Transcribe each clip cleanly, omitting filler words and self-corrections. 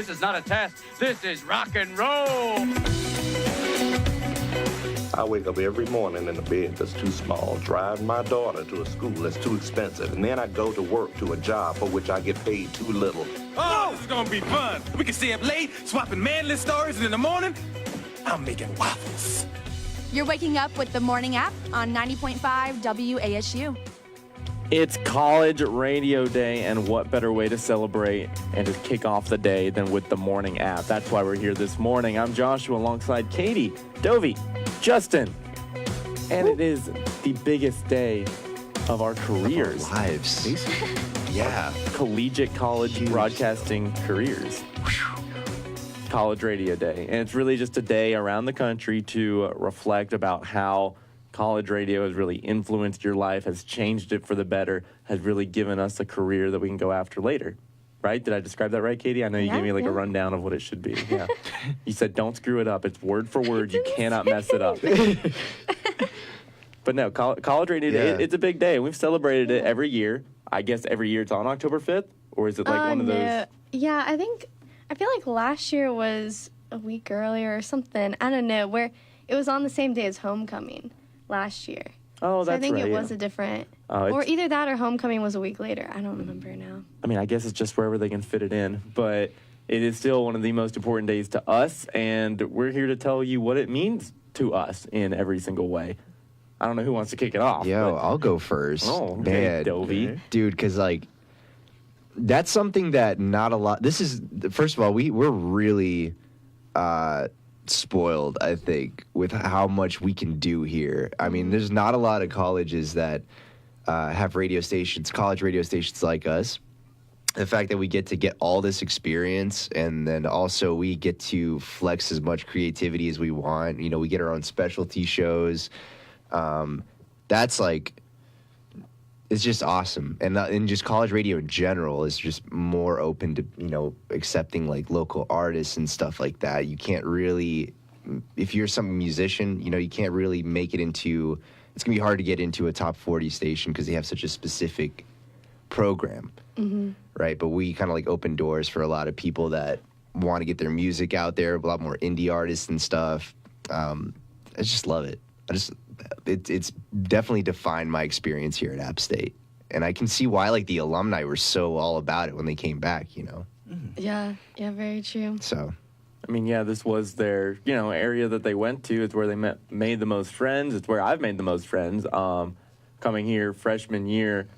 This is not a test. This is rock and roll. I wake up every morning in a bed that's too small, drive my daughter to a school that's too expensive, and then I go to work to a job for which I get paid too little. Oh, this is gonna be fun. We can stay up late, swapping manly stories, and in the morning, I'm making waffles. You're waking up with the morning app on 90.5 WASU. It's College Radio Day, and what better way to celebrate and to kick off the day than with the morning app? That's why we're here this morning. I'm Joshua alongside Katie, Dovey, Justin, and it is the biggest day of our careers. Of our lives. Yeah. Collegiate college broadcasting careers. College Radio Day. And it's really just a day around the country to reflect about how college radio has really influenced your life, has changed it for the better, has really given us a career that we can go after later. Right? Did I describe that right, Katie? I know you gave me a rundown of what it should be. Yeah. You said don't screw it up. It's word for word. You cannot mess it up. But no, College Radio Day, it's a big day. We've celebrated it every year. I guess every year it's on October 5th? Or is it like one of those? Yeah, I feel like last year was a week earlier or something. I don't know, where it was on the same day as homecoming last year. Oh, that's right. I think it was a different, or either that or homecoming was a week later. I don't remember now. I mean, I guess it's just wherever they can fit it in, but it is still one of the most important days to us, and we're here to tell you what it means to us in every single way. I don't know who wants to kick it off. Yo, I'll go first. Oh, okay, man. Dovey. Dude, because, like, that's something that not a lot... This is, first of all, we're really... spoiled, I think, with how much we can do here. I mean, there's not a lot of colleges that have radio stations, college radio stations like us. The fact that we get to get all this experience, and then also we get to flex as much creativity as we want. You know, we get our own specialty shows. That's like... It's just awesome. And just college radio in general is just more open to, you know, accepting, like, local artists and stuff like that. You can't really, if you're some musician, you know, you can't really make it into, it's going to be hard to get into a top 40 station because they have such a specific program, right? But we kind of, like, open doors for a lot of people that want to get their music out there, a lot more indie artists and stuff. I just love it. It's definitely defined my experience here at App State. And I can see why, like, the alumni were so all about it when they came back, you know? Yeah, very true. So, I mean, yeah, this was their, you know, area that they went to. It's where they made the most friends. It's where I've made the most friends. Coming here freshman year,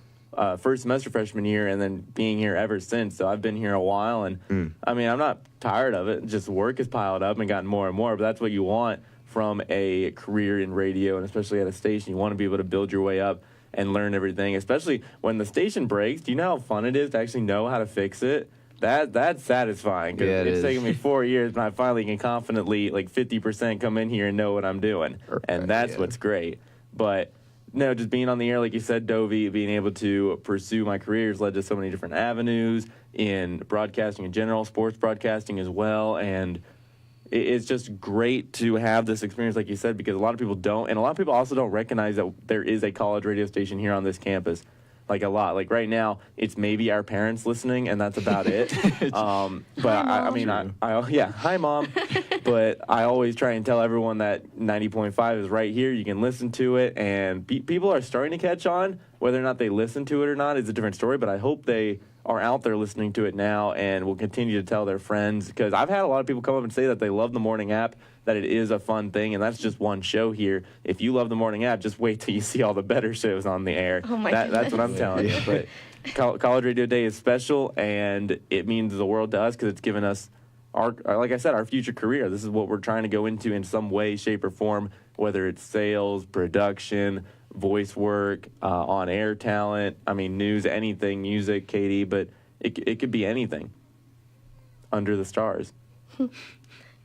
first semester freshman year, and then being here ever since. So I've been here a while, and I mean, I'm not tired of it. Just work has piled up and gotten more and more, but that's what you want from a career in radio, and especially at a station. You want to be able to build your way up and learn everything, especially when the station breaks. Do you know how fun it is to actually know how to fix it? That's satisfying, because it's taken me 4 years, and I finally can confidently, like, 50% come in here and know what I'm doing, and that's what's great. But no, just being on the air, like you said, Dovey, being able to pursue my career has led to so many different avenues in broadcasting in general, sports broadcasting as well, and it's just great to have this experience, like you said, because a lot of people don't, and a lot of people also don't recognize that there is a college radio station here on this campus. Like, a lot. Like, right now, it's maybe our parents listening, and that's about it. But I mean, hi, Mom. But I always try and tell everyone that 90.5 is right here. You can listen to it, and people are starting to catch on. Whether or not they listen to it or not is a different story, but I hope they are out there listening to it now and will continue to tell their friends, because I've had a lot of people come up and say that they love the morning app, that it is a fun thing, and that's just one show here. If you love the morning app, just wait till you see all the better shows on the air. Oh my That's goodness. what I'm telling you. But College Radio Day is special, and it means the world to us because it's given us, like I said, our future career. This is what we're trying to go into in some way, shape, or form, whether it's sales, production, voice work, on-air talent, I mean, news, anything, music, Katie, but it could be anything under the stars.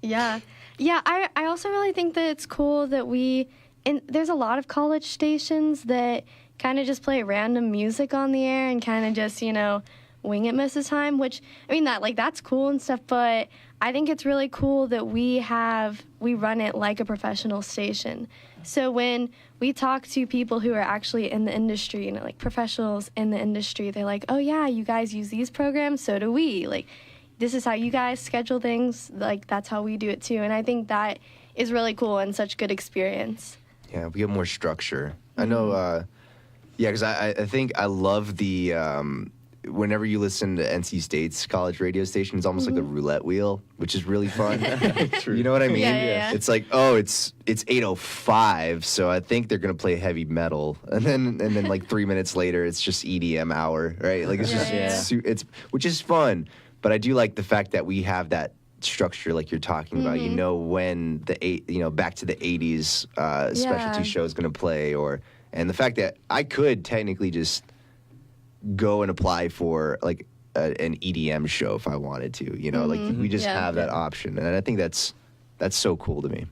Yeah, I also really think that it's cool that there's a lot of college stations that kind of just play random music on the air and kind of just, you know, wing it most of the time, which, I mean, that's cool and stuff, but I think it's really cool that we run it like a professional station. So when we talk to people who are actually in the industry, you know, like professionals in the industry, they're like, oh yeah, you guys use these programs, so do we. Like, this is how you guys schedule things. Like, that's how we do it too. And I think that is really cool and such good experience. Yeah, we get more structure. I know, because I think I love the, whenever you listen to NC State's college radio station, it's almost like a roulette wheel, which is really fun. You know what I mean? Yeah. It's like, oh, it's 8:05, so I think they're gonna play heavy metal, and then like 3 minutes later, it's just EDM hour, right? Like it's it's which is fun. But I do like the fact that we have that structure, like you're talking about. You know when back to the 80s specialty show is gonna play, and the fact that I could technically just go and apply for like an EDM show if I wanted to, like we just have that option, and I think that's so cool to me.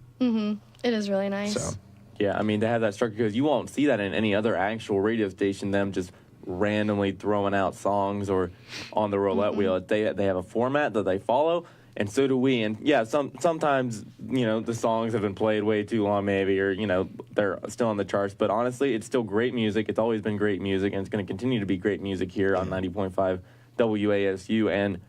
It is really nice. So Yeah, I mean, to have that structure, because you won't see that in any other actual radio station, them just randomly throwing out songs or on the roulette wheel. They have a format that they follow, and so do we. And yeah, sometimes, the songs have been played way too long maybe, or, they're still on the charts. But honestly, it's still great music. It's always been great music, and it's going to continue to be great music here on 90.5 WASU. And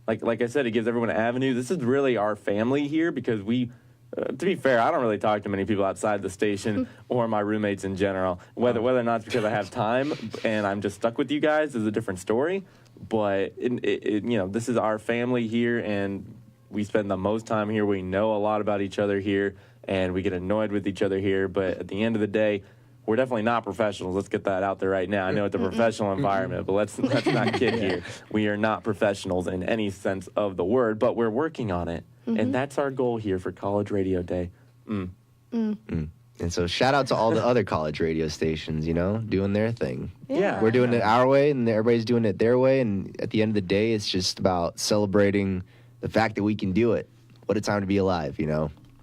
like I said, it gives everyone an avenue. This is really our family here, because we... to be fair, I don't really talk to many people outside the station or my roommates in general. Whether or not it's because I have time and I'm just stuck with you guys is a different story. But this is our family here, and we spend the most time here. We know a lot about each other here, and we get annoyed with each other here. But at the end of the day, we're definitely not professionals. Let's get that out there right now. I know it's a professional environment, but let's not kid here. We are not professionals in any sense of the word, but we're working on it. And that's our goal here for College Radio Day. And so shout out to all the other college radio stations, doing their thing. Yeah. We're doing it our way, and everybody's doing it their way. And at the end of the day, it's just about celebrating the fact that we can do it. What a time to be alive,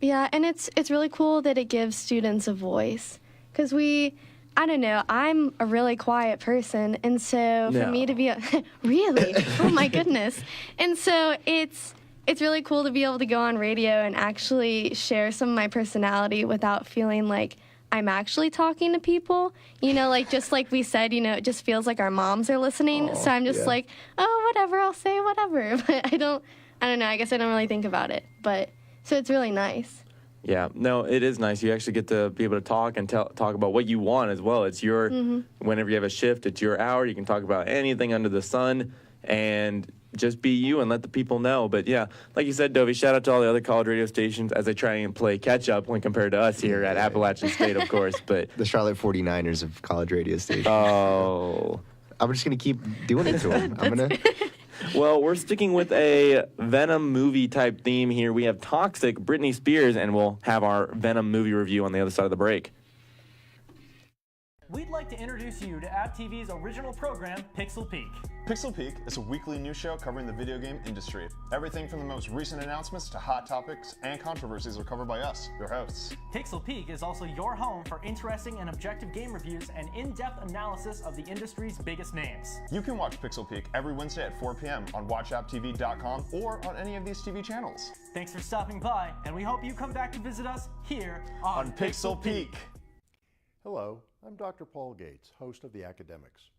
Yeah, and it's really cool that it gives students a voice. Because I don't know, I'm a really quiet person. And so for me to be, really? Oh my goodness. And so it's really cool to be able to go on radio and actually share some of my personality without feeling like I'm actually talking to people. Just like we said, it just feels like our moms are listening. So I'm just like, oh, whatever, I'll say whatever. But I don't know, I guess I don't really think about it. But so it's really nice. Yeah, no, it is nice. You actually get to be able to talk and talk about what you want as well. It's your, whenever you have a shift, it's your hour. You can talk about anything under the sun and just be you and let the people know. But yeah, like you said, Dovey, shout out to all the other college radio stations as they try and play catch up when compared to us here at Appalachian State, of course. But the Charlotte 49ers of college radio stations. Oh. I'm just going to keep doing it to them. Well, we're sticking with a Venom movie type theme here. We have Toxic, Britney Spears, and we'll have our Venom movie review on the other side of the break. We'd like to introduce you to App TV's original program, Pixel Peek. Pixel Peek is a weekly news show covering the video game industry. Everything from the most recent announcements to hot topics and controversies are covered by us, your hosts. Pixel Peek is also your home for interesting and objective game reviews and in-depth analysis of the industry's biggest names. You can watch Pixel Peek every Wednesday at 4 p.m. on watchapptv.com or on any of these TV channels. Thanks for stopping by, and we hope you come back to visit us here on Pixel Peek. Hello, I'm Dr. Paul Gates, host of The Academics.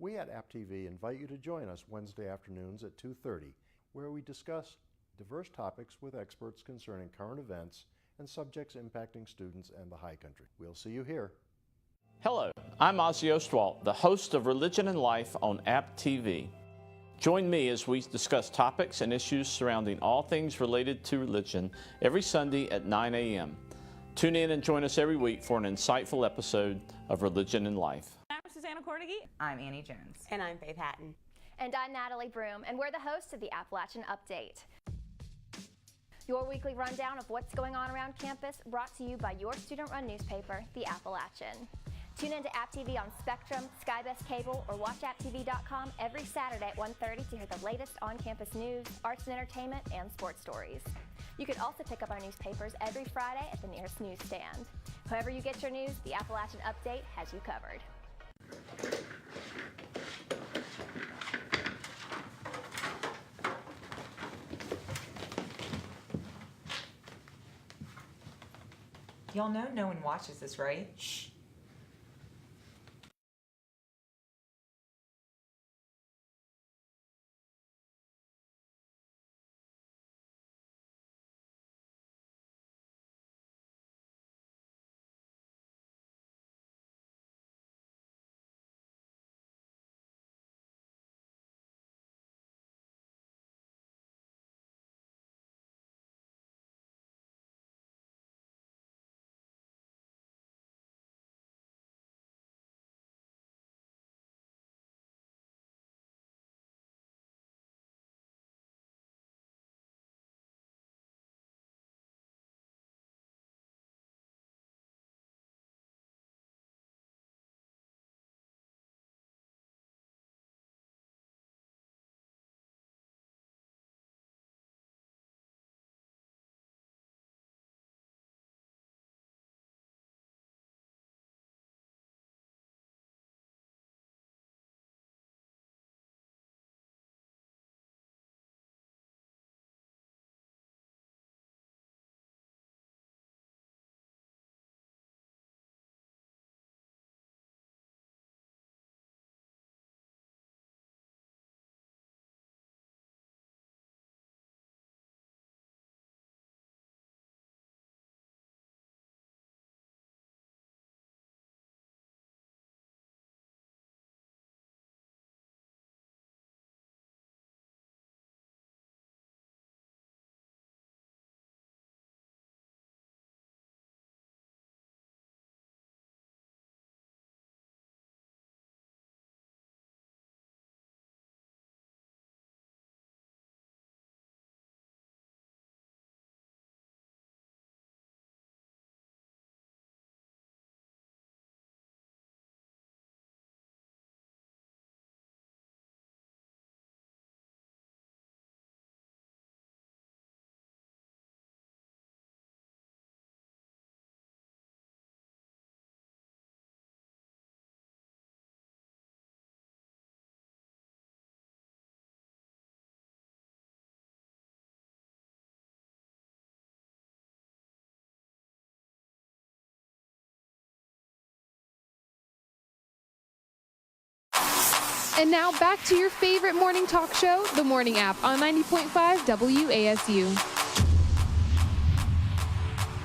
We at App TV invite you to join us Wednesday afternoons at 2:30, where we discuss diverse topics with experts concerning current events and subjects impacting students and the high country. We'll see you here. Hello, I'm Ozzy Ostwald, the host of Religion and Life on App TV. Join me as we discuss topics and issues surrounding all things related to religion every Sunday at 9 a.m. Tune in and join us every week for an insightful episode of Religion and Life. I'm Susanna Cordigy. I'm Annie Jones. And I'm Faith Hatton. And I'm Natalie Broom, and we're the hosts of the Appalachian Update. Your weekly rundown of what's going on around campus, brought to you by your student-run newspaper, The Appalachian. Tune in to App TV on Spectrum, Skybest Cable, or watchapptv.com every Saturday at 1:30 to hear the latest on-campus news, arts and entertainment, and sports stories. You can also pick up our newspapers every Friday at the nearest newsstand. However you get your news, the Appalachian Update has you covered. Y'all know no one watches this, right? Shh. And now back to your favorite morning talk show, The Morning App, on 90.5 WASU.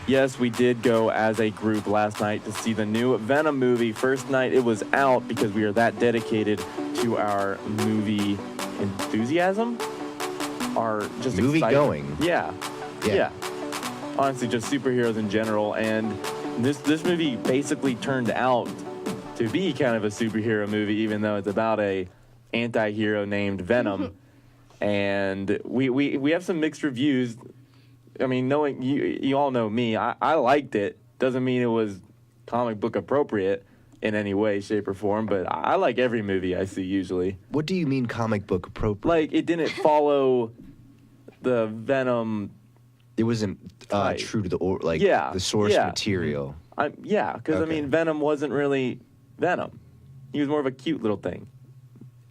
Yes, we did go as a group last night to see the new Venom movie. First night it was out because we are that dedicated to our movie enthusiasm. Our just movie excitement. going. Yeah. Honestly, just superheroes in general. And this movie basically turned out to be kind of a superhero movie, even though it's about a anti-hero named Venom. And we have some mixed reviews. I mean, knowing you all know me, I liked it. Doesn't mean it was comic book appropriate in any way, shape, or form, but I like every movie I see usually. What do you mean comic book appropriate? Like, it didn't follow the Venom. It wasn't true to the source material. Because I mean, Venom wasn't really Venom. He was more of a cute little thing.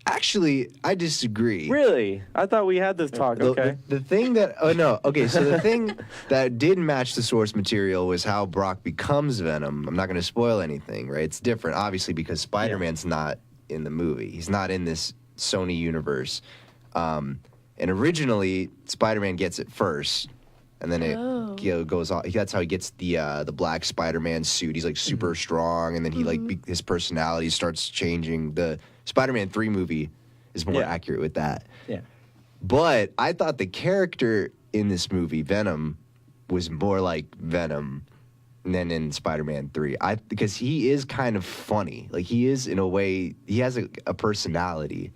Actually, I disagree. Really? I thought we had this talk. Okay. The thing that so the thing that didn't match the source material was how Brock becomes Venom. I'm not going to spoil anything, right? It's different, obviously, because Spider-Man's not in the movie. He's not in this Sony universe. And originally, Spider-Man gets it first. And then it goes on. That's how he gets the black Spider-Man suit. He's like super strong, and then he his personality starts changing. The Spider-Man 3 movie is more accurate with that. Yeah. But I thought the character in this movie, Venom, was more like Venom than in Spider-Man 3. Because he is kind of funny. Like, he is, in a way, he has a personality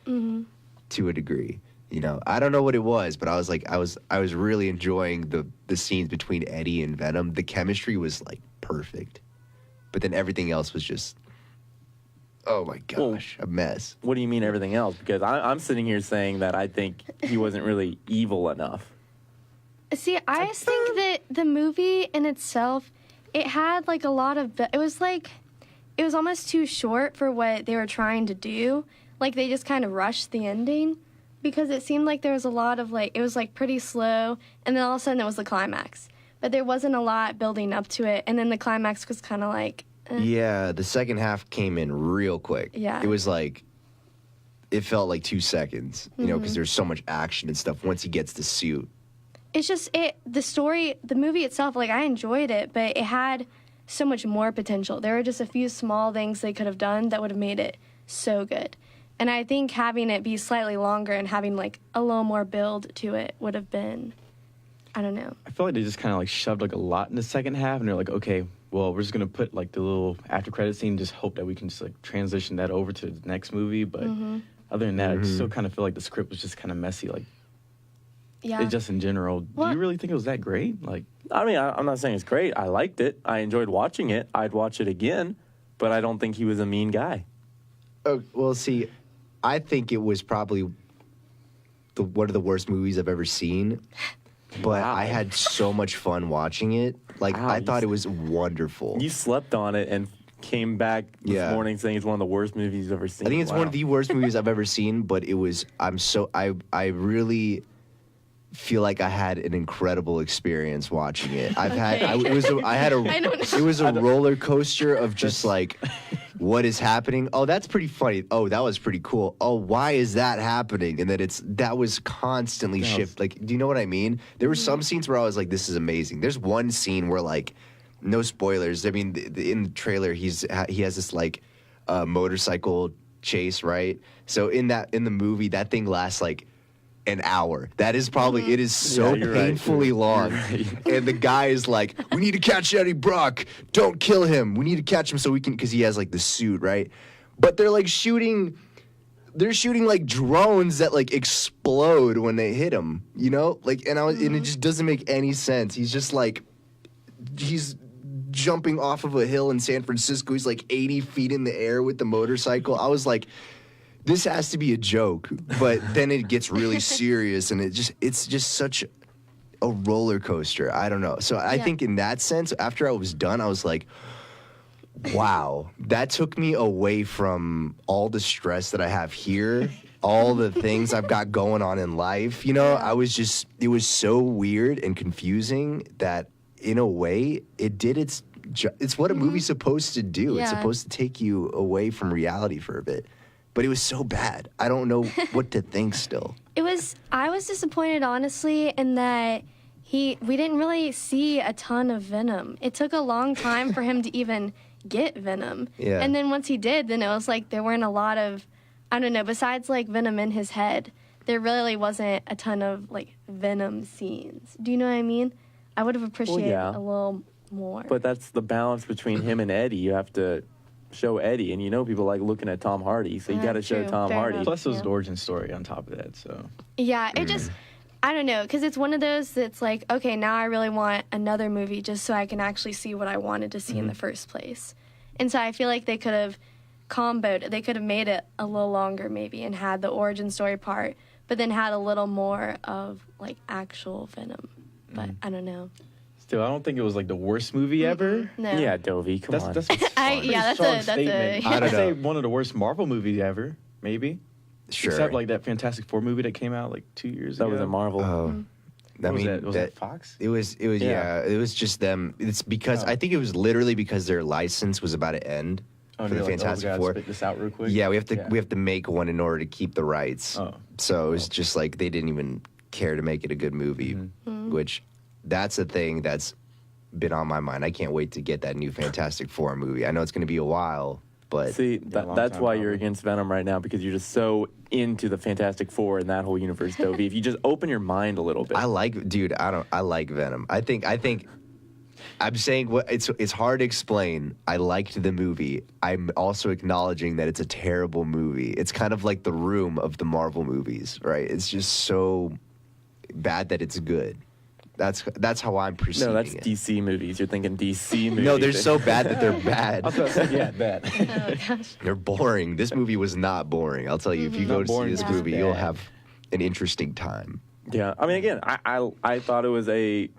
to a degree. You know, I don't know what it was, but I was really enjoying the scenes between Eddie and Venom. The chemistry was like perfect, but then everything else was just, oh my gosh, a mess. What do you mean everything else? Because I'm sitting here saying that I think he wasn't really evil enough. See, I just think that the movie in itself, it had like a lot of, it was almost too short for what they were trying to do. Like, they just kind of rushed the ending. Because it seemed like there was a lot of, it was, pretty slow, and then all of a sudden it was the climax. But there wasn't a lot building up to it, and then the climax was kind of Yeah, the second half came in real quick. Yeah. It was it felt like 2 seconds, you know, because there's so much action and stuff once he gets the suit. It's just, the movie itself, I enjoyed it, but it had so much more potential. There were just a few small things they could have done that would have made it so good. And I think having it be slightly longer and having, a little more build to it would have been, I don't know. I feel like they just kind of, shoved, a lot in the second half, and they're like, okay, well, we're just going to put, the little after-credit scene, just hope that we can just, transition that over to the next movie. But other than that, I still kind of feel like the script was just kind of messy, Yeah. Just in general. Do you really think it was that great? I mean, I'm not saying it's great. I liked it. I enjoyed watching it. I'd watch it again, but I don't think he was a mean guy. Oh, well, see, I think it was probably one of the worst movies I've ever seen, but I had so much fun watching it. I thought it was wonderful. You slept on it and came back this morning saying it's one of the worst movies you've ever seen. I think it's one of the worst movies I've ever seen, but it was, I really feel like I had an incredible experience watching it. It was a roller coaster of just what is happening? Oh, that's pretty funny. Oh, that was pretty cool. Oh, why is that happening? And then that was constantly shift. Do you know what I mean? There were some scenes where I was like, this is amazing. There's one scene where no spoilers. I mean, in the trailer, he has this motorcycle chase, right? So in the movie, that thing lasts an hour. That is probably, it is so painfully long. Right. And the guy is like, we need to catch Eddie Brock. Don't kill him. We need to catch him so we can, because he has the suit, right? But they're shooting drones that explode when they hit him, you know? And it just doesn't make any sense. He's just he's jumping off of a hill in San Francisco. He's 80 feet in the air with the motorcycle. I was like, this has to be a joke, but then it gets really serious, and it's just such a roller coaster. I don't know. So I think in that sense, after I was done, I was like, wow, that took me away from all the stress that I have here, all the things I've got going on in life. You know, it was so weird and confusing that in a way it's what a movie's supposed to do. It's supposed to take you away from reality for a bit. but it was so bad. I don't know what to think still. I was disappointed, honestly, in that we didn't really see a ton of Venom. It took a long time for him to even get Venom. Yeah. And then once he did, then it was like there weren't a lot of, I don't know, besides like Venom in his head, there really wasn't a ton of like Venom scenes. Do you know what I mean? I would have appreciated a little more. But that's the balance between him and Eddie. You have to show Eddie, and people like looking at Tom Hardy, so you got to show Tom Hardy. Plus, there's the origin story on top of that. So yeah, it just, I don't know, because it's one of those that's like, okay, now I really want another movie just so I can actually see what I wanted to see in the first place. And so I feel like they could have comboed it. They could have made it a little longer maybe and had the origin story part, but then had a little more of like actual Venom. But I don't know. Still, I don't think it was like the worst movie ever. No. Yeah, Dovey, come on. That's that's strong a statement. I'd say one of the worst Marvel movies ever, maybe. Sure. Except like that Fantastic Four movie that came out like 2 years ago. That was a Marvel. Oh. Was that Fox? It was it was just them. It's because I think it was literally because their license was about to end for the Fantastic Four. Spit this out real quick. Yeah, we have to make one in order to keep the rights. So it was just like they didn't even care to make it a good movie, which that's a thing that's been on my mind. I can't wait to get that new Fantastic Four movie. I know it's going to be a while, but see, that's why you're against Venom right now, because you're just so into the Fantastic Four and that whole universe, Dovey. If you just open your mind a little bit. I like Venom. I think I'm saying it's hard to explain. I liked the movie. I'm also acknowledging that it's a terrible movie. It's kind of like The Room of the Marvel movies, right? It's just so bad that it's good. That's how I'm perceiving it. No, that's DC movies. You're thinking DC movies. No, they're so bad that they're bad. Bad. Oh, gosh. They're boring. This movie was not boring. I'll tell you, if you go to see this movie, you'll have an interesting time. Yeah, I mean, again, I thought it was a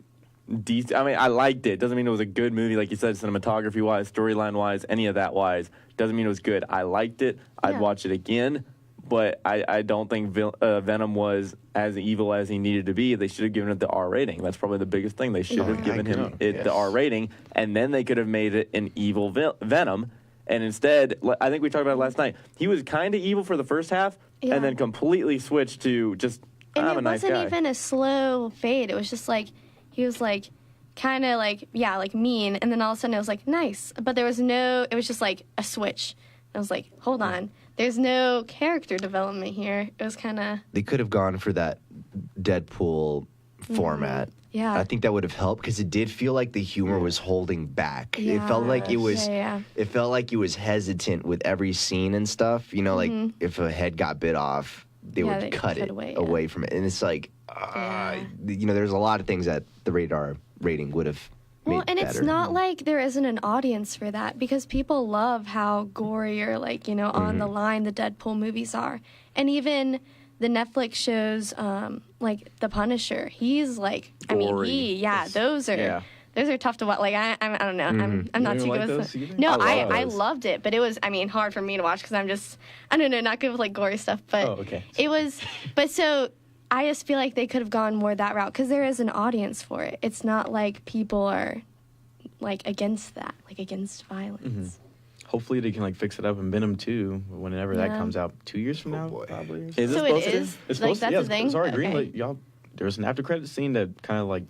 decent. I mean, I liked it. Doesn't mean it was a good movie, like you said, cinematography wise, storyline wise, any of that wise. Doesn't mean it was good. I liked it. I'd watch it again. But I don't think Venom was as evil as he needed to be. They should have given it the R rating. That's probably the biggest thing. They should have given him the R rating, and then they could have made it an evil Venom. And instead, I think we talked about it last night, he was kind of evil for the first half, and then completely switched to just, I'm a nice guy. And it wasn't even a slow fade. It was just like, he was like, kind of like, like mean, and then all of a sudden it was like, nice. But there was it was just like a switch. I was like, hold on. There's no character development here. It was kind of... They could have gone for that Deadpool format. Yeah. I think that would have helped because it did feel like the humor was holding back. It felt like it was... It felt like it was hesitant with every scene and stuff. You know, like if a head got bit off, they would cut it away from it. And it's like, there's a lot of things that the rating would have... Well, and it's not like there isn't an audience for that, because people love how gory or on the line the Deadpool movies are. And even the Netflix shows like The Punisher, he's like, gory. Those are tough to watch. Like I don't know. I'm not too good with it. No, I loved it, but it was hard for me to watch because I'm just not good with like gory stuff, but it was so I just feel like they could have gone more that route because there is an audience for it. It's not like people are like against that, like against violence. Hopefully they can like fix it up in Venom 2 whenever that comes out 2 years from now, probably. Is it supposed to? It's supposed like to. that's Yeah, a thing. it's already green. Like, y'all, there was an after credit scene that kind of like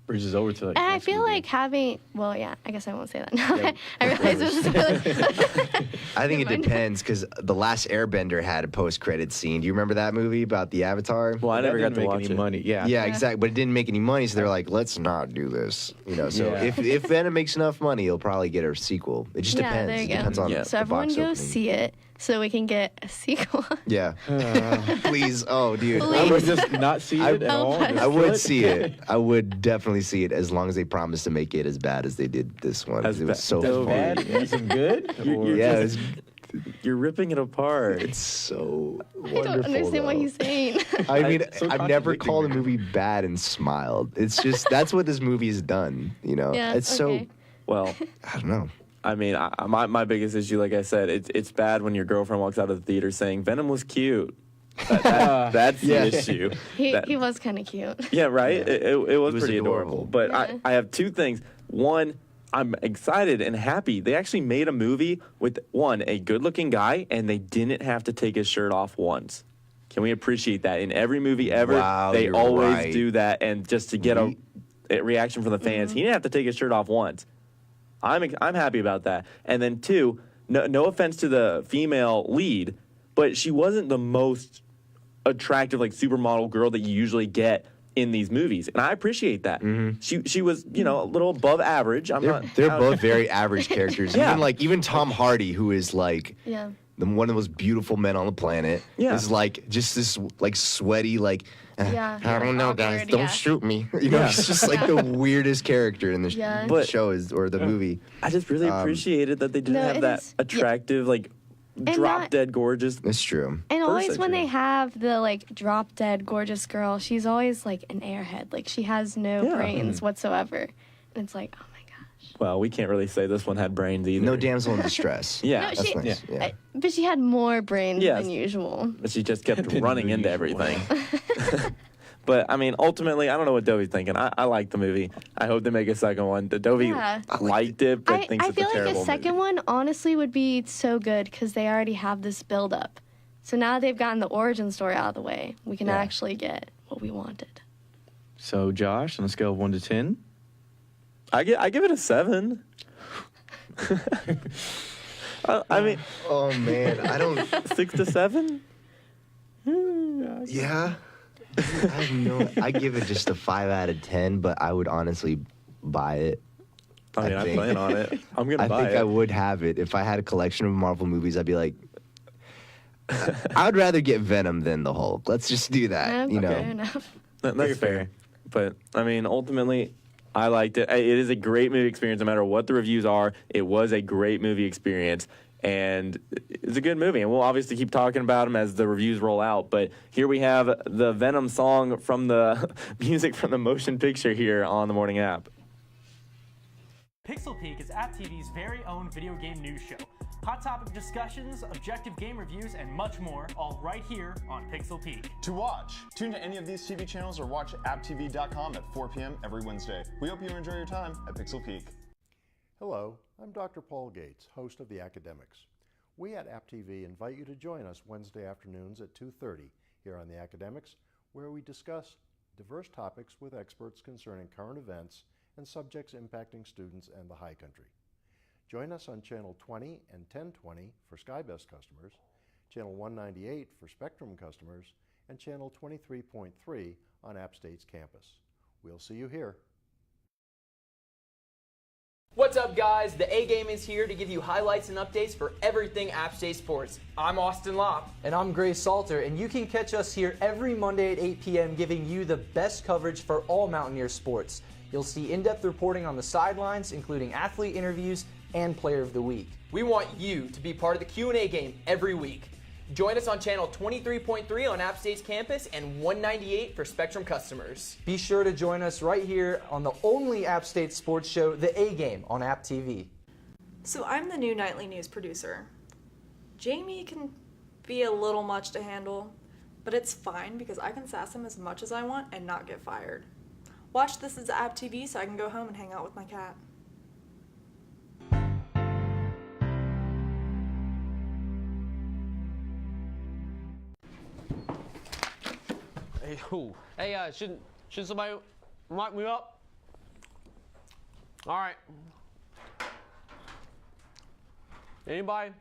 bridges over to like. And I feel like having, I guess I won't say that now. I realize it was really... I think it depends because The Last Airbender had a post-credit scene. Do you remember that movie about the Avatar? Well, I never got to watch any money. Yeah, exactly. But it didn't make any money, so they're like, let's not do this. So if Venom makes enough money, he'll probably get a sequel. It just depends. There you go. It depends on the So everyone box go opening. see it so we can get a sequel. Yeah. Please. Oh, dude. I would just not see it at all. I would see it. I would definitely see it as long as they promise to make it as bad as they did this one. It was so bad. Is it good? You're ripping it apart. It's so wonderful. I don't understand what he's saying. I mean, I've never called a movie bad and smiled. It's just, that's what this movie has done, Yeah, it's so, well, I don't know. I mean, my biggest issue, like I said, it's bad when your girlfriend walks out of the theater saying, Venom was cute. That's the issue. He was kind of cute. Yeah, right? It was pretty adorable. But I have two things. One, I'm excited and happy. They actually made a movie with, one, a good-looking guy, and they didn't have to take his shirt off once. Can we appreciate that? In every movie ever, they always do that, and just to get a reaction from the fans, he didn't have to take his shirt off once. I'm happy about that. And then two, no offense to the female lead, but she wasn't the most attractive, like, supermodel girl that you usually get in these movies, and I appreciate that. She was, a little above average. They're both very average characters. Even Tom Hardy, who is like one of the most beautiful men on the planet, is like just this like sweaty I don't know, guys, don't shoot me. He's just like the weirdest character in the show or the movie. I just really appreciated that they didn't have that attractive drop dead gorgeous. It's true. And always when they have the drop dead gorgeous girl, she's always like an airhead. Like she has no brains whatsoever. And it's like, oh my gosh. Well, we can't really say this one had brains either. No damsel in distress. That's nice. But she had more brains than usual. But she just kept running into everything. But, I mean, ultimately, I don't know what Dovey's thinking. I like the movie. I hope they make a second one. Dovey liked it, but thinks it's a terrible movie. I feel like a second one, honestly, would be so good because they already have this build-up. So now they've gotten the origin story out of the way. We can actually get what we wanted. So, Josh, on a scale of 1 to 10? I give it a 7. I mean... Oh, man. I don't... 6 to 7? Yeah. I give it just a 5 out of 10, but I would honestly buy it. I mean, I plan on it. I'm going to buy it. I think I would have it. If I had a collection of Marvel movies, I'd be like, I would rather get Venom than the Hulk. Let's just do that, Fair enough. That's fair. But, I mean, ultimately, I liked it. It is a great movie experience no matter what the reviews are. It was a great movie experience. And it's a good movie, and we'll obviously keep talking about them as the reviews roll out. But here we have the Venom song from the music from the motion picture here on the Morning App. Pixel Peak is App TV's very own video game news show. Hot topic discussions, objective game reviews, and much more, all right here on Pixel Peak. To watch, tune to any of these TV channels or watch apptv.com at 4 p.m. every Wednesday. We hope you enjoy your time at Pixel Peak. Hello, I'm Dr. Paul Gates, host of The Academics. We at App TV invite you to join us Wednesday afternoons at 2:30 here on The Academics, where we discuss diverse topics with experts concerning current events and subjects impacting students and the high country. Join us on Channel 20 and 1020 for SkyBest customers, Channel 198 for Spectrum customers, and Channel 23.3 on App State's campus. We'll see you here. What's up, guys? The A-Game is here to give you highlights and updates for everything App State Sports. I'm Austin Lopp. And I'm Gray Salter, and you can catch us here every Monday at 8 p.m. giving you the best coverage for all Mountaineer sports. You'll see in-depth reporting on the sidelines, including athlete interviews and Player of the Week. We want you to be part of the Q&A game every week. Join us on Channel 23.3 on App State's campus and 198 for Spectrum customers. Be sure to join us right here on the only App State sports show, The A-Game, on App TV. So I'm the new nightly news producer. Jamie can be a little much to handle, but it's fine because I can sass him as much as I want and not get fired. Watch This Is App TV so I can go home and hang out with my cat. Hey, should somebody mic me up? All right. Anybody?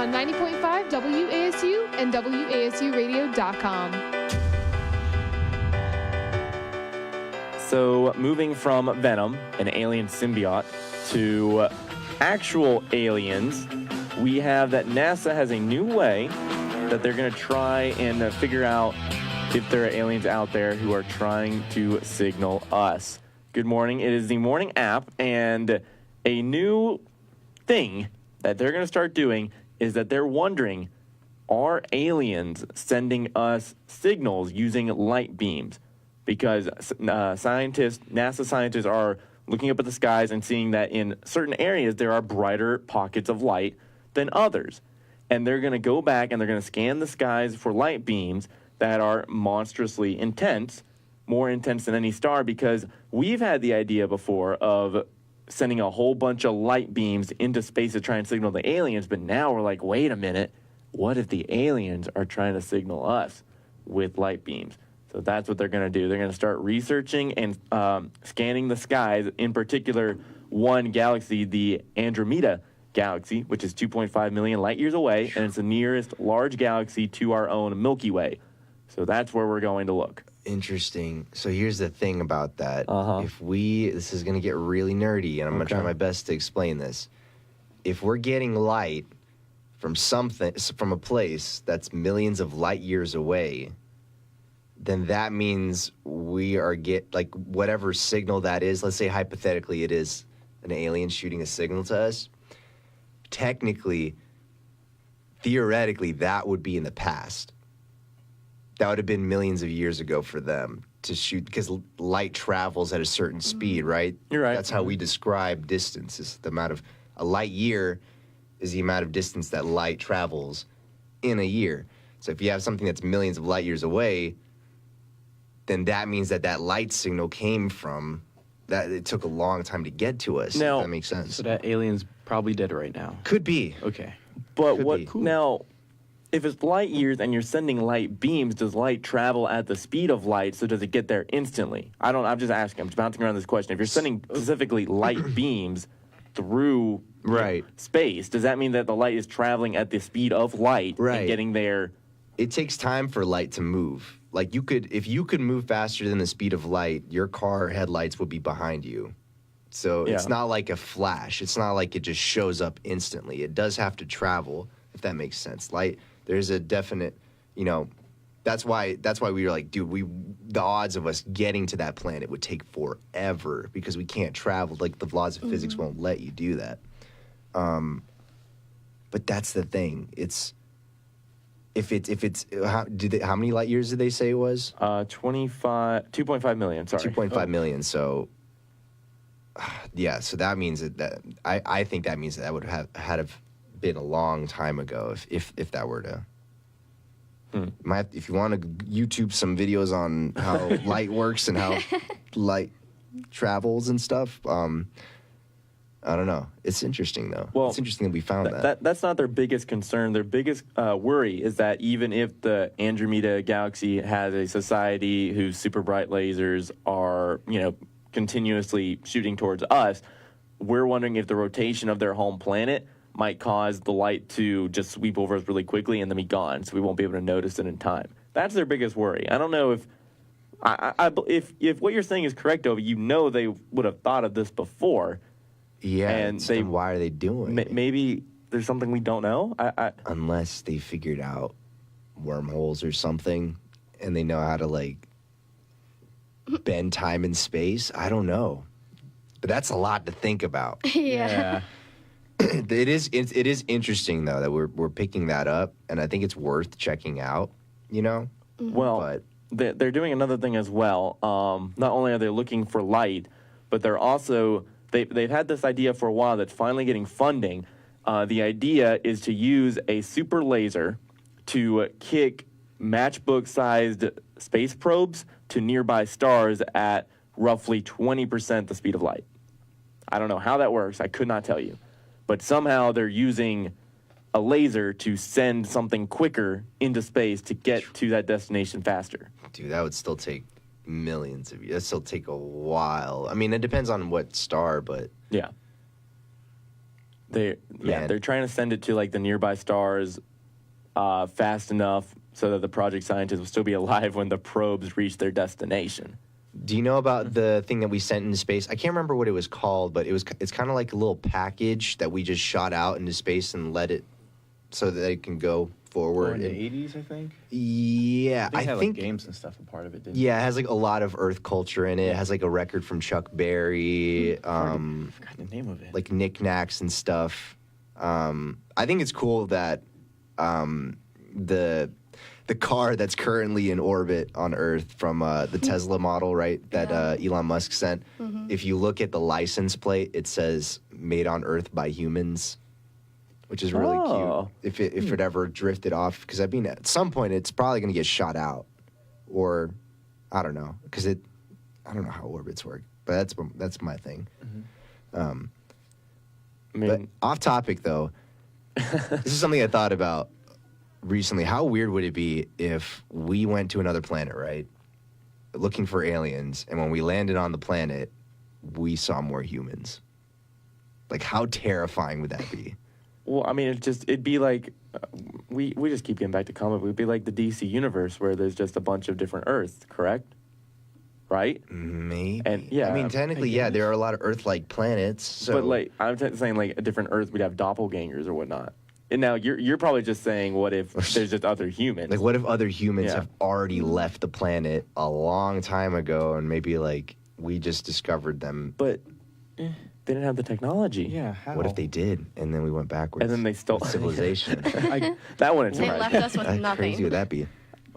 on 90.5 WASU and WASUradio.com. So, moving from Venom, an alien symbiote, to actual aliens, we have that NASA has a new way that they're going to try and figure out if there are aliens out there who are trying to signal us. Good morning. It is the morning app, and a new thing that they're going to start doing is that they're wondering, are aliens sending us signals using light beams? Because NASA scientists are looking up at the skies and seeing that in certain areas there are brighter pockets of light than others. And they're going to go back and they're going to scan the skies for light beams that are monstrously intense, more intense than any star, because we've had the idea before of sending a whole bunch of light beams into space to try and signal the aliens, but now we're like, wait a minute, what if the aliens are trying to signal us with light beams? So that's what they're going to do. They're going to start researching and scanning the skies, in particular one galaxy, the Andromeda galaxy, which is 2.5 million light years away, and it's the nearest large galaxy to our own Milky Way. So that's where we're going to look. Interesting. So here's the thing about that. This is going to get really nerdy, and I'm going to try my best to explain this. If we're getting light from a place that's millions of light years away, then that means we are whatever signal that is, let's say hypothetically it is an alien shooting a signal to us, theoretically, that would be in the past. That would have been millions of years ago for them to shoot, because light travels at a certain speed, right? You're right. That's how we describe distance. Is the amount of a light year is the amount of distance that light travels in a year. So if you have something that's millions of light years away, then that means that light signal came from that. It took a long time to get to us. Now, if that makes sense. So that alien's probably dead right now. Could be. Okay. But now, if it's light years and you're sending light beams, does light travel at the speed of light? So does it get there instantly? I'm just asking. I'm just bouncing around this question. If you're sending specifically light beams through space, does that mean that the light is traveling at the speed of light and getting there? It takes time for light to move. Like if you could move faster than the speed of light, your car headlights would be behind you. So it's not like a flash. It's not like it just shows up instantly. It does have to travel, if that makes sense. Light, there's a definite, that's why we were like, dude, the odds of us getting to that planet would take forever because we can't travel. Like the laws of physics won't let you do that. But that's the thing. How many light years did they say it was? 2.5 million. Sorry, 2.5 million. So, so that means that I think that means that would have been a long time ago if that were to. If you want to YouTube some videos on how light works and how light travels and stuff. I don't know. It's interesting, though. Well, it's interesting that we found that. That's not their biggest concern. Their biggest worry is that even if the Andromeda galaxy has a society whose super bright lasers are, continuously shooting towards us, we're wondering if the rotation of their home planet might cause the light to just sweep over us really quickly and then be gone, so we won't be able to notice it in time. That's their biggest worry. I don't know if if what you're saying is correct, Ovi, they would have thought of this before. Yeah, and then why are they doing it? Maybe there's something we don't know. Unless they figured out wormholes or something, and they know how to bend time and space. I don't know, but that's a lot to think about. Yeah. It is interesting though that we're picking that up, and I think it's worth checking out. Well, they're doing another thing as well. Not only are they looking for light, but they're also they've had this idea for a while that's finally getting funding. The idea is to use a super laser to kick matchbook-sized space probes to nearby stars at roughly 20% the speed of light. I don't know how that works. I could not tell you. But somehow they're using a laser to send something quicker into space to get to that destination faster. Dude, that would still take millions of years. That'd still take a while. I mean, it depends on what star, but... Yeah. they're trying to send it to like the nearby stars fast enough so that the project scientists will still be alive when the probes reach their destination. Do you know about the thing that we sent into space? I can't remember what it was called, but it's kind of like a little package that we just shot out into space and let it so that it can go forward. In the 80s, I think? Yeah, I think like games and stuff a part of it, didn't yeah, it has like a lot of Earth culture in it. It has like a record from Chuck Berry. I forgot the name of it. Like knickknacks and stuff. I think it's cool that the car that's currently in orbit on Earth from the Tesla model, right, that Elon Musk sent, if you look at the license plate, it says "Made on Earth by Humans," which is really cute. If it ever drifted off, because I mean, at some point, it's probably going to get shot out, or I don't know, because I don't know how orbits work, but that's my thing. But off topic though, this is something I thought about recently. How weird would it be if we went to another planet, right, looking for aliens, and when we landed on the planet, we saw more humans? Like, how terrifying would that be? Well, I mean, it'd be like, we just keep getting back to comic. It would be like the DC universe where there's just a bunch of different Earths, correct? Right? Maybe. And yeah, I mean, technically, yeah, there are a lot of Earth-like planets. So. But like, I'm saying like a different Earth, we'd have doppelgangers or whatnot. And now you're probably just saying, what if there's just other humans? Like, what if other humans have already left the planet a long time ago, and maybe like we just discovered them? But they didn't have the technology. Yeah. How? What if they did, and then we went backwards? And then they stole civilization. That wouldn't They surprise left me. us with How nothing. crazy would that be?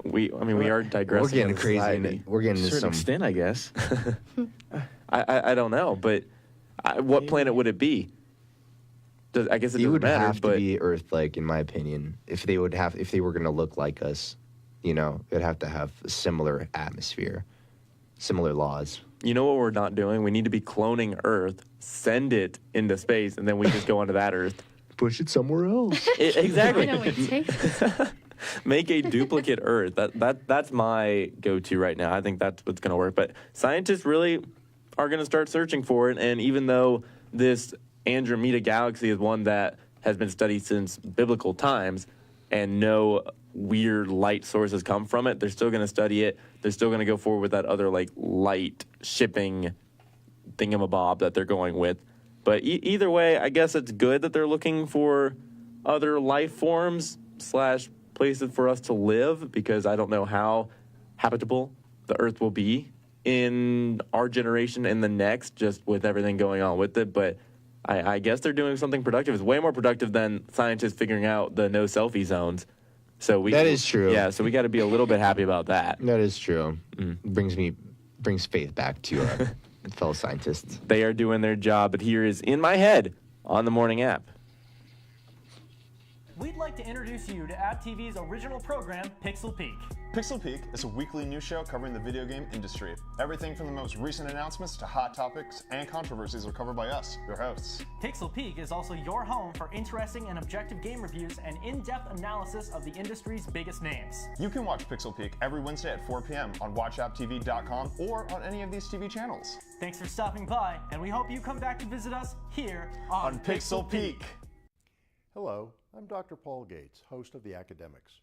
We are digressing. We're getting as a crazy. society. We're getting To a into certain some. extent, I guess. I don't know, but what planet would it be? I guess it It doesn't would matter. have to but be Earth-like, in my opinion. If they were going to look like us, you know, it'd have to have a similar atmosphere, similar laws. you know what we're not doing? We need to be cloning Earth, send it into space, and then we just go onto that Earth. Push it somewhere else. Exactly. I know, we take Make a duplicate Earth. That's my go-to right now. I think that's what's going to work. But scientists really are going to start searching for it. And even though this Andromeda galaxy is one that has been studied since biblical times and no weird light sources come from it, they're still going to study it. They're still going to go forward with that other like light shipping thingamabob that they're going with. But either way, I guess it's good that they're looking for other life forms / places for us to live, because I don't know how habitable the Earth will be in our generation and the next, just with everything going on with it. But I guess they're doing something productive. It's way more productive than scientists figuring out the no selfie zones. So that is true. Yeah, so we got to be a little bit happy about that. That is true. Brings faith back to fellow scientists. They are doing their job, but here is In My Head on the Morning App. We'd like to introduce you to App TV's original program, Pixel Peek. Pixel Peek is a weekly news show covering the video game industry. Everything from the most recent announcements to hot topics and controversies are covered by us, your hosts. Pixel Peek is also your home for interesting and objective game reviews and in-depth analysis of the industry's biggest names. You can watch Pixel Peek every Wednesday at 4 p.m. on watchapptv.com or on any of these TV channels. Thanks for stopping by, and we hope you come back to visit us here on Pixel Peek. Hello, I'm Dr. Paul Gates, host of The Academics.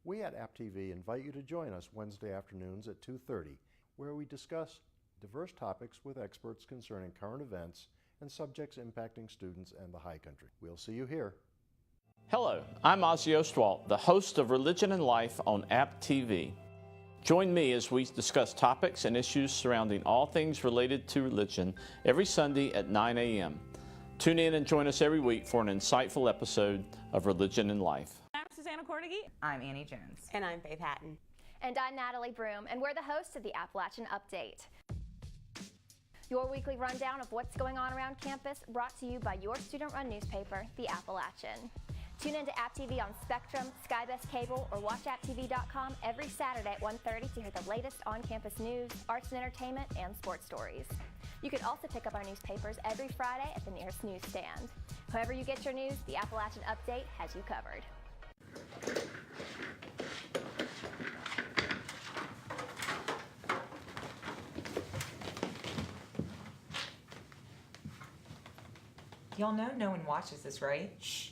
We at App TV invite you to join us Wednesday afternoons at 2:30, where we discuss diverse topics with experts concerning current events and subjects impacting students and the high country. We'll see you here. Hello, I'm Ozzy Ostwalt, the host of Religion and Life on App TV. Join me as we discuss topics and issues surrounding all things related to religion every Sunday at 9 a.m. Tune in and join us every week for an insightful episode of Religion and Life. I'm Susanna Cordigy. I'm Annie Jones. And I'm Faith Hatton. And I'm Natalie Broom, and we're the hosts of the Appalachian Update. Your weekly rundown of what's going on around campus, brought to you by your student-run newspaper, The Appalachian. Tune in to App TV on Spectrum, Skybest Cable, or watchapptv.com every Saturday at 1:30 to hear the latest on-campus news, arts and entertainment, and sports stories. You can also pick up our newspapers every Friday at the nearest newsstand. However you get your news, the Appalachian Update has you covered. Y'all know no one watches this, right? Shh.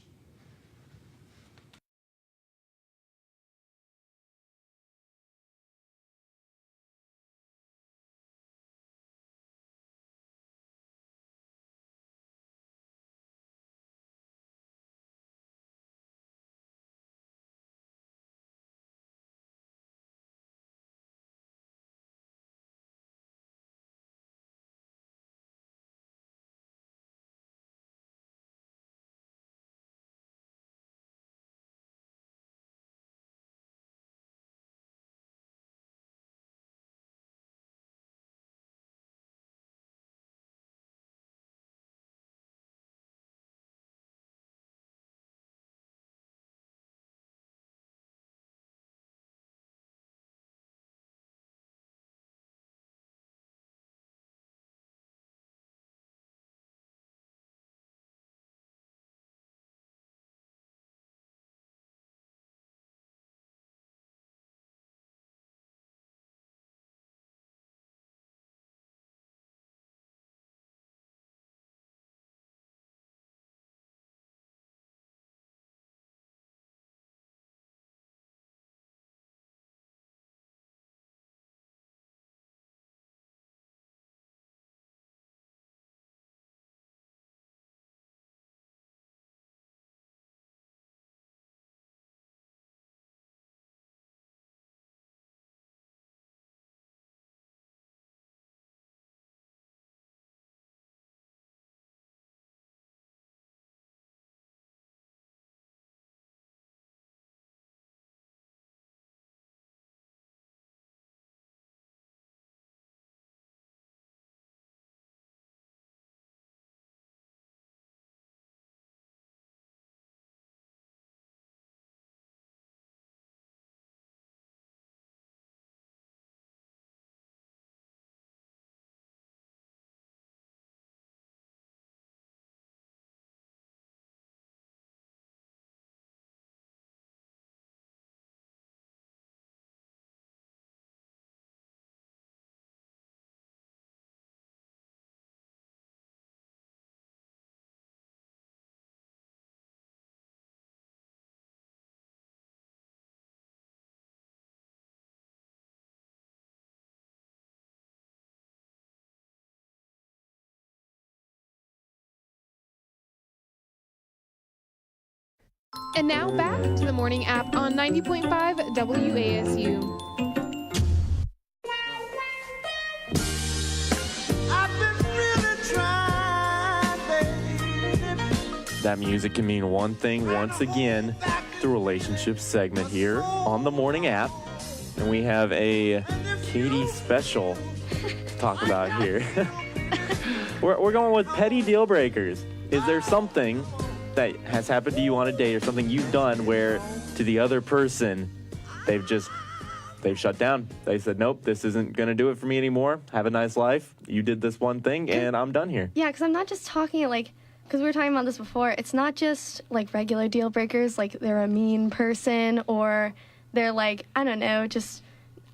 And now back to the morning app on 90.5 WASU. That music can mean one thing once again, the relationship segment here on the morning app. And we have a Katie special to talk about here. We're going with petty deal breakers. Is there something that has happened to you on a date or something you've done where to the other person, they've shut down. They said, nope, this isn't going to do it for me anymore. Have a nice life. You did this one thing and I'm done here. Yeah, because I'm not just talking because we were talking about this before, it's not just like regular deal breakers, like they're a mean person or they're like, just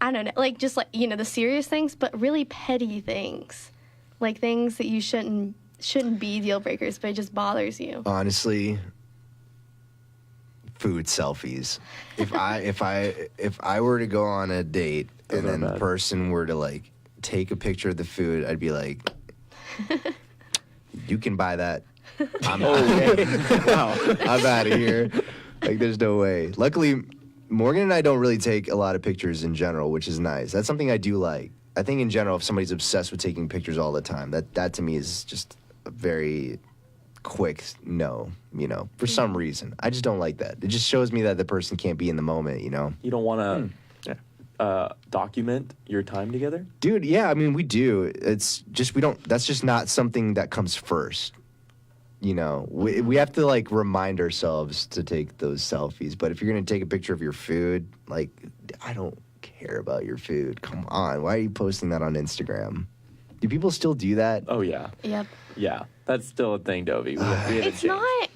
the serious things, but really petty things. Like things that you shouldn't be deal breakers, but it just bothers you. Honestly, food selfies. If I were to go on a date and then the person were to like take a picture of the food, I'd be like, you can buy that. I'm I'm out of here. Like, there's no way. Luckily, Morgan and I don't really take a lot of pictures in general, which is nice. That's something I do like. I think in general, if somebody's obsessed with taking pictures all the time, that to me is just a very quick no, for some reason. I just don't like that. It just shows me that the person can't be in the moment, You don't want to document your time together? Dude, yeah, we do. It's just that's just not something that comes first. We have to like remind ourselves to take those selfies. But if you're going to take a picture of your food, like, I don't care about your food. Come on. Why are you posting that on Instagram? Do people still do that? Oh, yeah. Yep. Yeah. That's still a thing, Dovey. It's not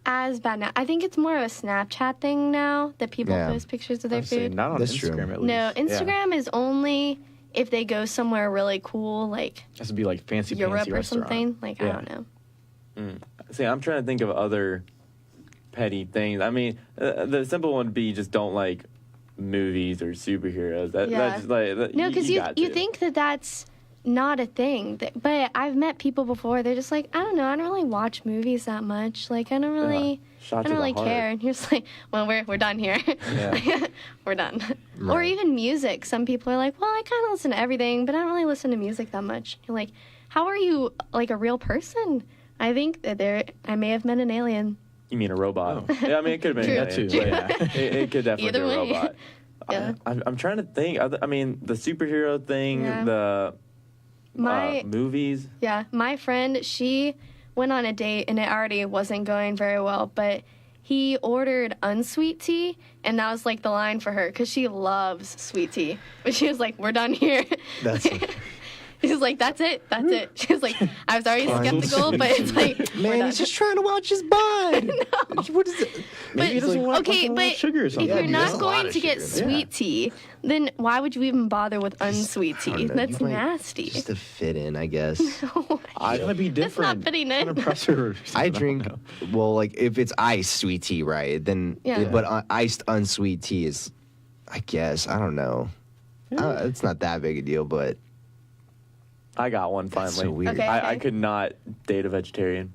as bad now. I think it's more of a Snapchat thing now that people post pictures of their food. Not on Instagram, at least. No, Instagram is only if they go somewhere really cool, like it has to be like fancy Europe or restaurant. something. Like, I don't know. See, I'm trying to think of other petty things. I mean, the simple one would be just don't like movies or superheroes. That's just like No, because you think that that's not a thing. But I've met people before. They're just like, I don't know. I don't really watch movies that much. Like, I don't really, care. And you're just like, well, we're done here. Yeah. We're done. Right. Or even music. Some people are like, well, I kind of listen to everything, but I don't really listen to music that much. You're like, how are you like a real person? I think that I may have met an alien. You mean a robot? Yeah, I mean, it could have been an alien. Yeah, it could definitely Either be a way. robot. Yeah. I'm trying to think. I mean, the superhero thing, Yeah. the movies. Yeah, my friend, she went on a date and it already wasn't going very well, but he ordered unsweet tea, and that was like the line for her because she loves sweet tea. But she was like, "We're done here." He was like, that's it. She was like, I was already skeptical, but it's like, man, he's just trying to watch his bud. What is it? Maybe he doesn't want okay, but sugar or if something. you're not going to get sweet tea, then why would you even bother with unsweet tea? That's nasty. Just to fit in, I guess. I gotta be That's not different. fitting in. I drink, well, like if it's iced sweet tea, right? Then, Yeah. but iced unsweet tea is, I guess, I don't know. It's not that big a deal, but. I got one finally. so weird. Okay, I okay. could not date a vegetarian.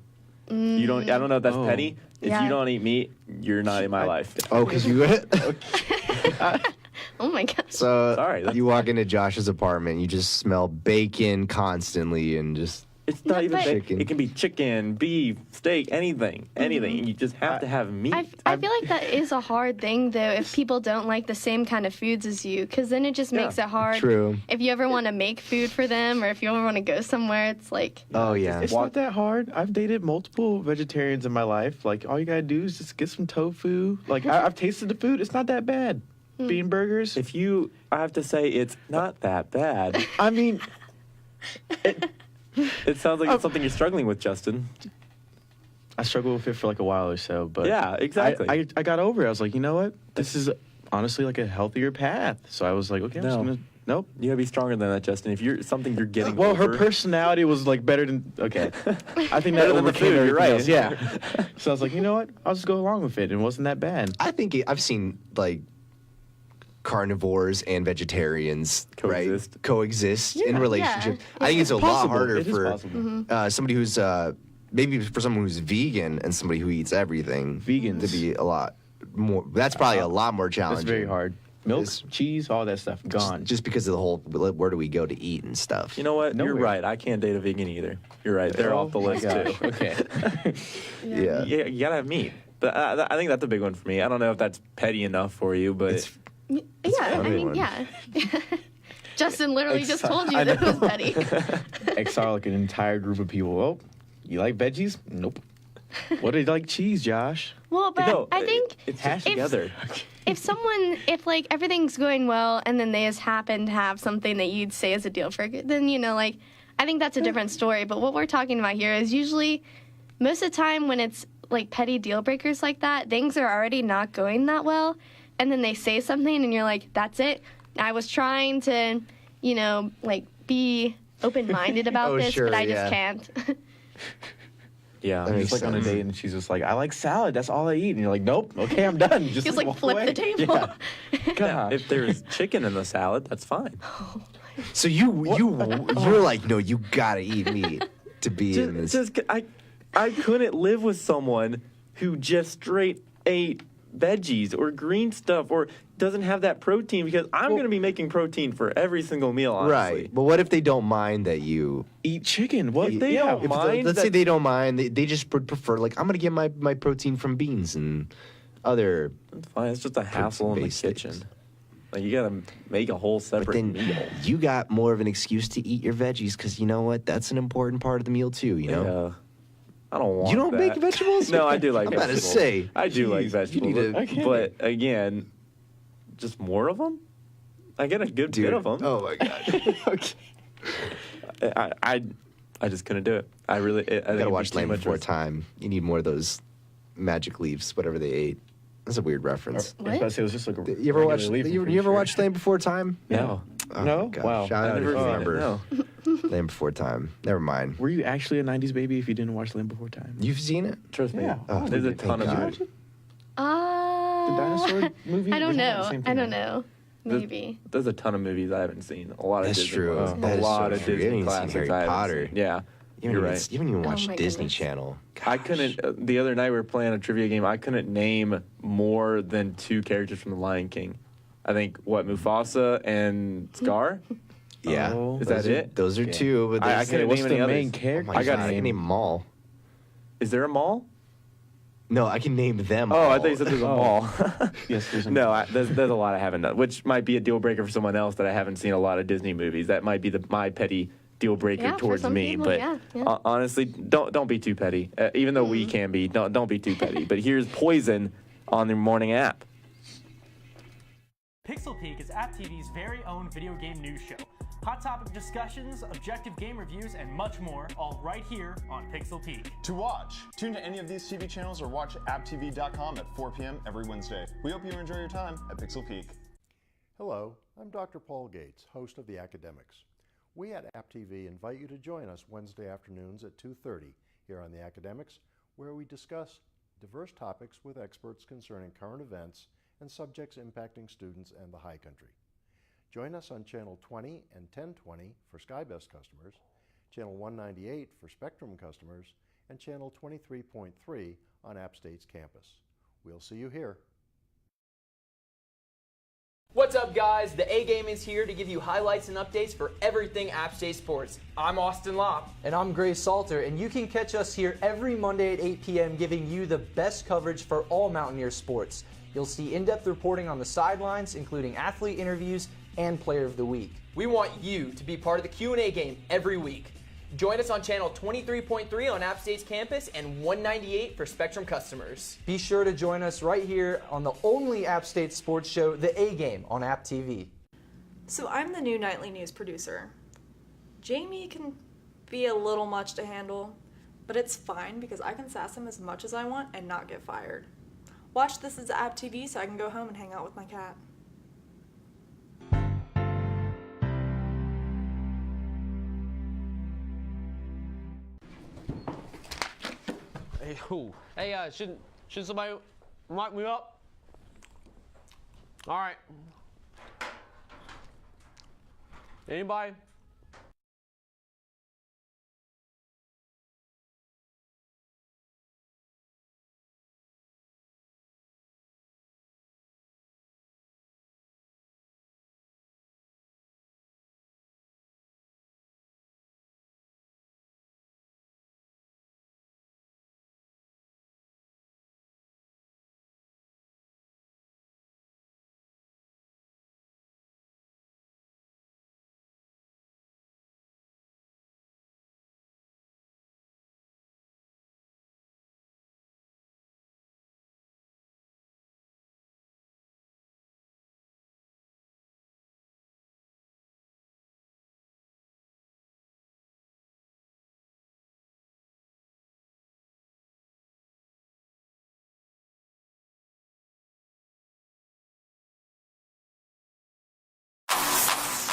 You don't. I don't know if that's petty. If Yeah. you don't eat meat, you're not in my life. Oh, because you. Oh my god. So Sorry, you walk into Josh's apartment, you just smell bacon constantly, and just. It's not even Chicken. bacon. It can be chicken, beef, steak, anything. You just have to have meat. I feel like that is a hard thing, though, if people don't like the same kind of foods as you, because then it just makes it hard. True. If you ever want to make food for them, or if you ever want to go somewhere, it's like. Oh, yeah. It's not that hard. I've dated multiple vegetarians in my life. Like, all you gotta do is just get some tofu. Like, I've tasted the food. It's not that bad. Bean burgers. I have to say, it's not that bad. I mean, It sounds like it's something you're struggling with, Justin. I struggled with it for like a while or so, but Yeah, exactly. I got over it. I was like, you know what? This is honestly like a healthier path. So I was like, okay, I'm just gonna. Nope. You gotta be stronger than that, Justin. If you're something you're getting. Well, over, her personality was like better than. Okay. I think that Better than the overcame food, everything you're right. else, yeah. So I was like, you know what? I'll just go along with it. It wasn't that bad. I think I've seen, like, carnivores and vegetarians coexist in Yeah. relationships. Yeah. I think it's a lot possible. harder It is for possible. somebody who's maybe for someone who's vegan and somebody who eats everything. Vegans to be a lot more. That's probably a lot more challenging. It's very hard. Milk, cheese, all that stuff gone. Just because of the whole where do we go to eat and stuff. You know what? You're Nowhere. right. I can't date a vegan either. You're right. They're off the my list gosh. too. Okay. Yeah. You gotta have meat. But I think that's a big one for me. I don't know if that's petty enough for you, but Yeah, I mean, yeah. Justin literally just told you that it was petty. Exile like an entire group of people. Oh, you like veggies? Nope. What do you like cheese, Josh? Well, but I think it's hashed together. if like everything's going well and then they just happen to have something that you'd say is a deal breaker, then like I think that's a different story. But what we're talking about here is usually most of the time when it's like petty deal breakers like that, things are already not going that well, and then they say something and you're like, that's it. I was trying to, like be open-minded about this, sure, but I just yeah. can't. Yeah, It's like on a date and she's just like, I like salad. That's all I eat. And you're like, nope. Okay, I'm done. Just Just like walk flip away. the table. Yeah. Yeah, if there's chicken in the salad, that's fine. So you're like, no, you gotta eat meat to be in this. I couldn't live with someone who just straight ate veggies or green stuff or doesn't have that protein, because I'm going to be making protein for every single meal, honestly. Right. But what if they don't mind that you eat chicken? What if they don't mind? Let's say they don't mind. They just prefer, like, I'm going to get my protein from beans and other. That's fine. It's just a hassle in the kitchen. Like, you got to make a whole separate meal. You got more of an excuse to eat your veggies because you know what? That's an important part of the meal too. You know. Yeah. I don't want. You don't make vegetables? No, I do like I'm vegetables. about to say. I do like vegetables. You need to. But again, just more of them. I get a good bit of them. Oh my god. I just couldn't do it. I gotta watch Land Before Time. You need more of those magic leaves, whatever they ate. That's a weird reference. I was about to say it was just like a You ever watch? regular leaf, I'm You pretty ever sure. watch Land Before Time? No. Oh No? my gosh. Wow. I don't even remember. No. Land Before Time. Never mind. Were you actually a 90s baby if you didn't watch Land Before Time? You've seen it? Trust me. Yeah. Oh, There's a ton of God. them. The dinosaur movie? I don't Wasn't that the know. same I thing? don't know. Maybe. There's a ton of movies I haven't seen. A lot of That's Disney true. ones. That A is lot so of true. You Disney haven't even seen classics Harry I haven't Potter. seen. Yeah. You're right. You haven't even watched my Disney goodness. Channel. I couldn't. The other night we were playing a trivia game. I couldn't name more than 2 characters from The Lion King. I think Mufasa and Scar. Yeah. Oh, Is that it? Those are 2, but I couldn't what's name the any main others. character? Oh my I got God, I can name them all. Is there a mall? No, I can name them Oh, all. I thought you said there's a mall. Yes, there's a No, there's a lot I haven't done, which might be a deal breaker for someone else that I haven't seen a lot of Disney movies. That might be my petty deal breaker Yeah, for towards some me. people, But yeah. honestly, don't be too petty. Even though we can be, don't be too petty. But here's Poison on the morning app. Pixel Peak is App TV's very own video game news show. Hot topic discussions, objective game reviews, and much more, all right here on Pixel Peak. To watch, tune to any of these TV channels or watch apptv.com at 4 p.m. every Wednesday. We hope you enjoy your time at Pixel Peak. Hello, I'm Dr. Paul Gates, host of The Academics. We at App TV invite you to join us Wednesday afternoons at 2:30 here on The Academics, where we discuss diverse topics with experts concerning current events and subjects impacting students and the high country. Join us on Channel 20 and 1020 for SkyBest customers, Channel 198 for Spectrum customers, and Channel 23.3 on App State's campus. We'll see you here. What's up, guys? The A-Game is here to give you highlights and updates for everything App State sports. I'm Austin Lopp. And I'm Gray Salter, and you can catch us here every Monday at 8 p.m. giving you the best coverage for all Mountaineer sports. You'll see in-depth reporting on the sidelines, including athlete interviews and Player of the Week. We want you to be part of the Q&A game every week. Join us on channel 23.3 on App State's campus and 198 for Spectrum customers. Be sure to join us right here on the only App State sports show, The A-Game, on App TV. So I'm the new nightly news producer. Jamie can be a little much to handle, but it's fine because I can sass him as much as I want and not get fired. Watch This Is App TV so I can go home and hang out with my cat. Hey, hey, should somebody mic me up? All right. Anybody?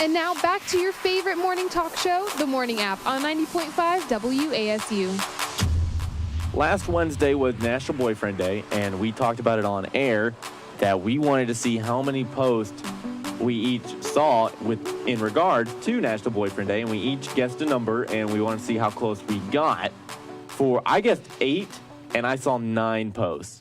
And now back to your favorite morning talk show, The Morning App, on 90.5 WASU. Last Wednesday was National Boyfriend Day, and we talked about it on air that we wanted to see how many posts we each saw in regards to National Boyfriend Day, and we each guessed a number, and we wanted to see how close we got. I guessed 8, and I saw 9 posts.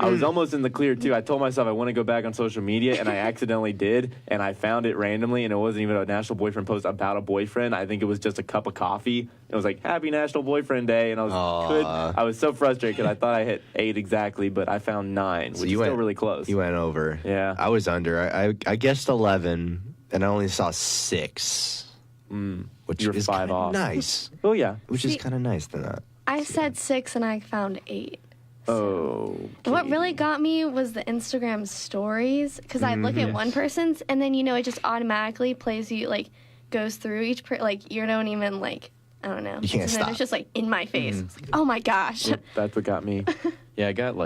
I was almost in the clear, too. I told myself I want to go back on social media, and I accidentally did, and I found it randomly, and it wasn't even a National Boyfriend post about a boyfriend. I think it was just a cup of coffee. It was like, Happy National Boyfriend Day, and I was so frustrated because I thought I hit 8 exactly, but I found 9, which is still really close. You went over. Yeah. I was under. I guessed 11, and I only saw 6. Which You're is 5 kinda off. nice. Oh, yeah. Which is kind of nice than that. I said 6 and I found 8. Oh. What really got me was the Instagram stories, because I look at one person's and then, it just automatically plays you, goes through each, you don't even, I don't know. You can't And stop. it's just, in my face. It's like, oh my gosh. That's what got me. Yeah, I got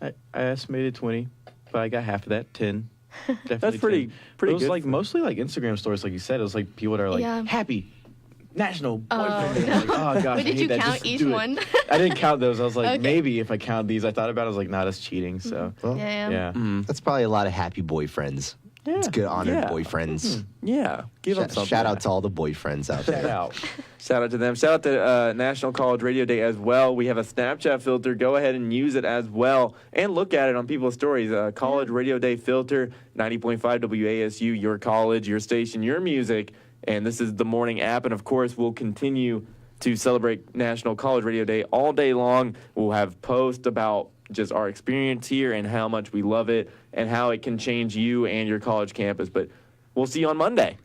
I estimated 20, but I got half of that, 10. Definitely That's pretty 10. But it was good. mostly Instagram stories, like you said. It was people that are Yeah. happy. national boyfriend. Like, oh gosh, Wait, I did hate you that. count Just each do it. one? I didn't count those. I was like, Okay. maybe if I count these. I thought about it. I was like, nah, that's cheating. So Yeah. That's probably a lot of happy boyfriends. It's good honored boyfriends. Yeah. Give them something. Shout out to all the boyfriends out there. Shout out to them. Shout out to National College Radio Day as well. We have a Snapchat filter. Go ahead and use it as well. And look at it on people's stories. College Radio Day filter, 90.5 WASU, your college, your station, your music. And this is the morning app. And, of course, we'll continue to celebrate National College Radio Day all day long. We'll have posts about just our experience here and how much we love it and how it can change you and your college campus. But we'll see you on Monday.